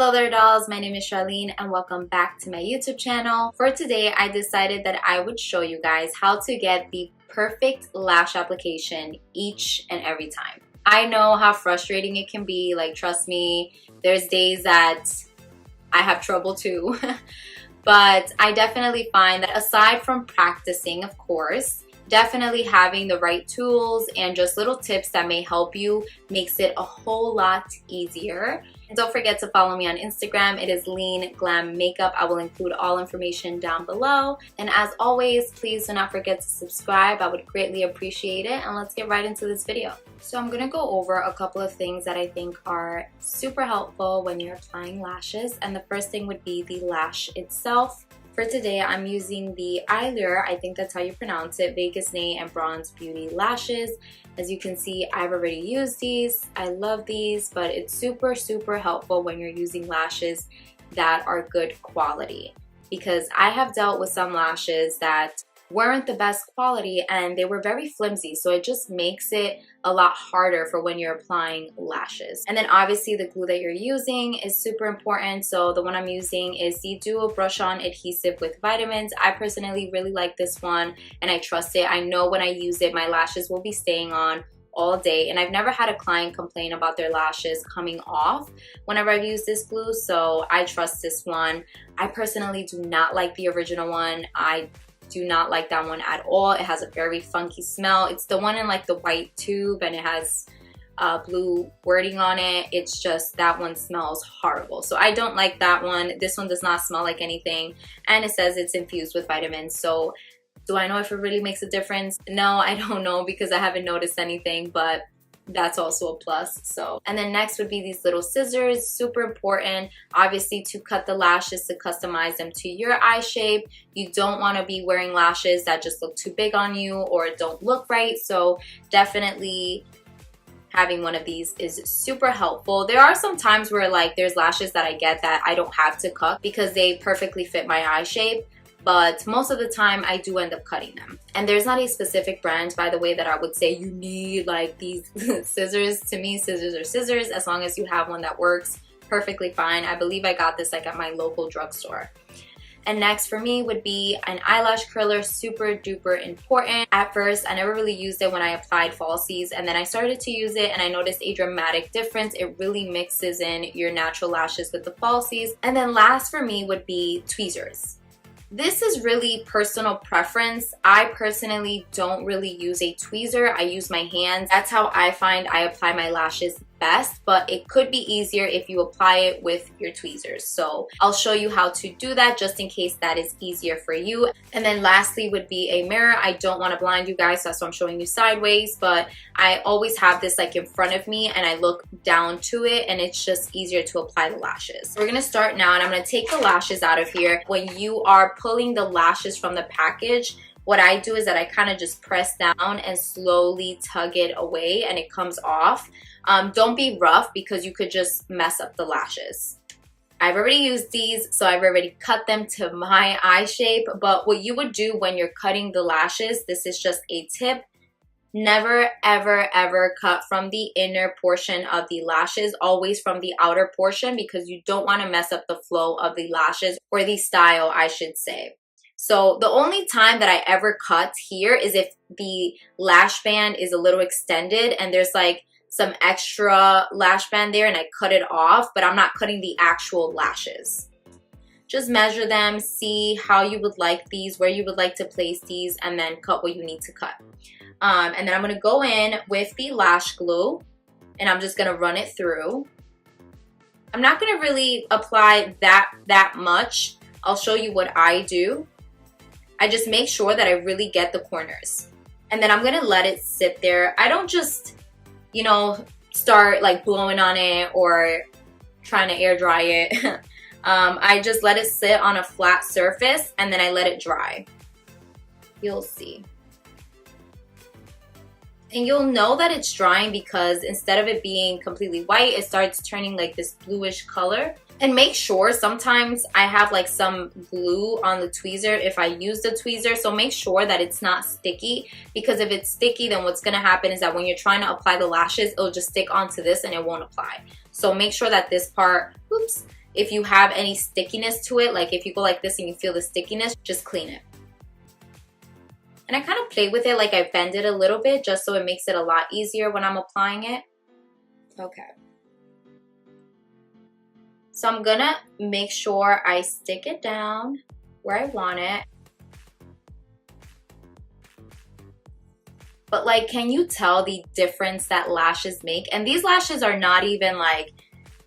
Hello there dolls, my name is Sharlene and welcome back to my YouTube channel. For today, I decided that I would show you guys how to get the perfect lash application each and every time. I know how frustrating it can be, like trust me, there's days that I have trouble too. But I definitely find that aside from practicing, of course, definitely having the right tools and just little tips that may help you makes it a whole lot easier. And don't forget to follow me on Instagram. It is Lean Glam Makeup. I will include all information down below. And as always, please do not forget to subscribe. I would greatly appreciate it. And let's get right into this video. So I'm going to go over a couple of things that I think are super helpful when you're applying lashes. And the first thing would be the lash itself. For today, I'm using the Eylure, I think that's how you pronounce it, Vegas Nay and Bronze Beauty lashes. As you can see, I've already used these. I love these, but it's super, super helpful when you're using lashes that are good quality. Because I have dealt with some lashes that weren't the best quality and they were very flimsy, so it just makes it a lot harder for when you're applying lashes. And then obviously the glue that you're using is super important. So the one I'm using is the Duo Brush On Adhesive with Vitamins. I personally really like this one and I trust it. I know when I use it, my lashes will be staying on all day, and I've never had a client complain about their lashes coming off whenever I've used this glue, so I trust this one. I personally do not like the original one. I do not like that one at all. It has a very funky smell. It's the one in like the white tube and it has blue wording on it. It's just that one smells horrible. So I don't like that one. This one does not smell like anything and it says it's infused with vitamins. So do I know if it really makes a difference? No, I don't know because I haven't noticed anything, but that's also a plus. So, and then next would be these little scissors, super important obviously to cut the lashes, to customize them to your eye shape. You don't want to be wearing lashes that just look too big on you or don't look right, so definitely having one of these is super helpful. There are some times where like there's lashes that I get that I don't have to cut because they perfectly fit my eye shape, but most of the time I do end up cutting them. And there's not a specific brand, by the way, that I would say you need like these scissors. To me, scissors are scissors. As long as you have one that works perfectly fine. I believe I got this like at my local drugstore. And next for me would be an eyelash curler, super duper important. At first, I never really used it when I applied falsies, and then I started to use it and I noticed a dramatic difference. It really mixes in your natural lashes with the falsies. And then last for me would be tweezers. This is really personal preference. I personally don't really use a tweezer. I use my hands. That's how I find I apply my lashes best, but it could be easier if you apply it with your tweezers. So I'll show you how to do that just in case that is easier for you. And then lastly would be a mirror. I don't want to blind you guys, so that's why I'm showing you sideways, but I always have this like in front of me and I look down to it and it's just easier to apply the lashes. We're gonna start now and I'm gonna take the lashes out of here. When you are pulling the lashes from the package, what I do is that I kind of just press down and slowly tug it away and it comes off. Don't be rough because you could just mess up the lashes. I've already used these, so I've already cut them to my eye shape, but what you would do when you're cutting the lashes, this is just a tip, never ever ever cut from the inner portion of the lashes, always from the outer portion, because you don't want to mess up the flow of the lashes, or the style I should say. So the only time that I ever cut here is if the lash band is a little extended and there's like some extra lash band there and I cut it off, but I'm not cutting the actual lashes. Just measure them, see how you would like these, where you would like to place these, and then cut what you need to cut. And then I'm gonna go in with the lash glue and I'm just gonna run it through. I'm not gonna really apply that much. I'll show you what I do. I just make sure that I really get the corners. And then I'm gonna let it sit there. I don't just, you know, start like blowing on it or trying to air dry it. I just let it sit on a flat surface and then I let it dry. You'll see. And you'll know that it's drying because instead of it being completely white, it starts turning like this bluish color. And make sure, sometimes I have like some glue on the tweezer if I use the tweezer, so make sure that it's not sticky, because if it's sticky, then what's gonna happen is that when you're trying to apply the lashes, it'll just stick onto this and it won't apply. So make sure that this part, oops, If you have any stickiness to it, like if you go like this and you feel the stickiness, just clean it. And I kind of play with it, like I bend it a little bit just so it makes it a lot easier when I'm applying it. Okay. So I'm gonna make sure I stick it down where I want it. But like, can you tell the difference that lashes make? And these lashes are not even like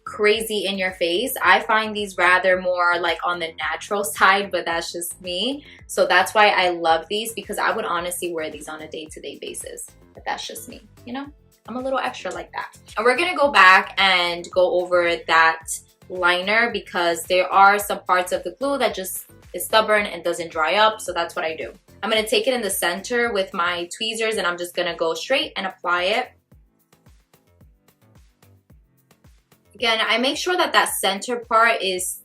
crazy in your face. I find these rather more like on the natural side, but that's just me. So that's why I love these, because I would honestly wear these on a day-to-day basis. But that's just me, you know? I'm a little extra like that. And we're gonna go back and go over that liner because there are some parts of the glue that just is stubborn and doesn't dry up. So that's what I do. I'm gonna take it in the center with my tweezers and I'm just gonna go straight and apply it. Again, I make sure that that center part is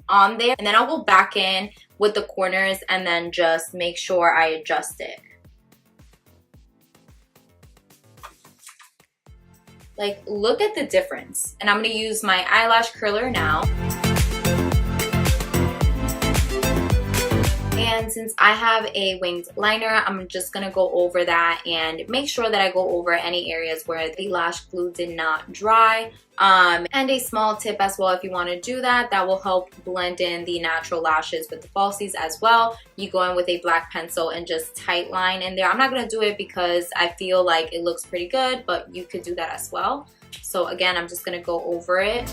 on there, and then I'll go back in with the corners and then just make sure I adjust it. Like, look at the difference. And I'm gonna use my eyelash curler now. And since I have a winged liner, I'm just gonna go over that and make sure that I go over any areas where the lash glue did not dry. And a small tip as well, if you want to do that, that will help blend in the natural lashes with the falsies as well. You go in with a black pencil and just tight line in there. I'm not gonna do it because I feel like it looks pretty good, but you could do that as well. So again, I'm just gonna go over it.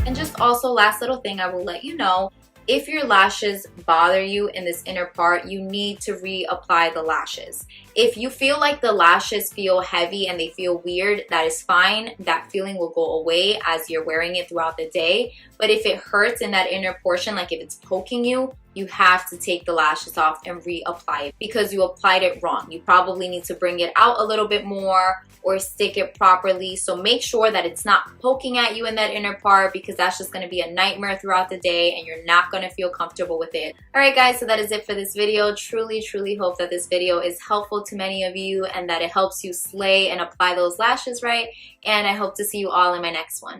And just also, last little thing I will let you know, if your lashes bother you in this inner part, you need to reapply the lashes. If you feel like the lashes feel heavy and they feel weird, that is fine. That feeling will go away as you're wearing it throughout the day. But if it hurts in that inner portion, like if it's poking you, you have to take the lashes off and reapply it because you applied it wrong. You probably need to bring it out a little bit more or stick it properly. So make sure that it's not poking at you in that inner part, because that's just going to be a nightmare throughout the day and you're not going to feel comfortable with it. Alright guys, so that is it for this video. Truly hope that this video is helpful to many of you and that it helps you slay and apply those lashes right. And I hope to see you all in my next one.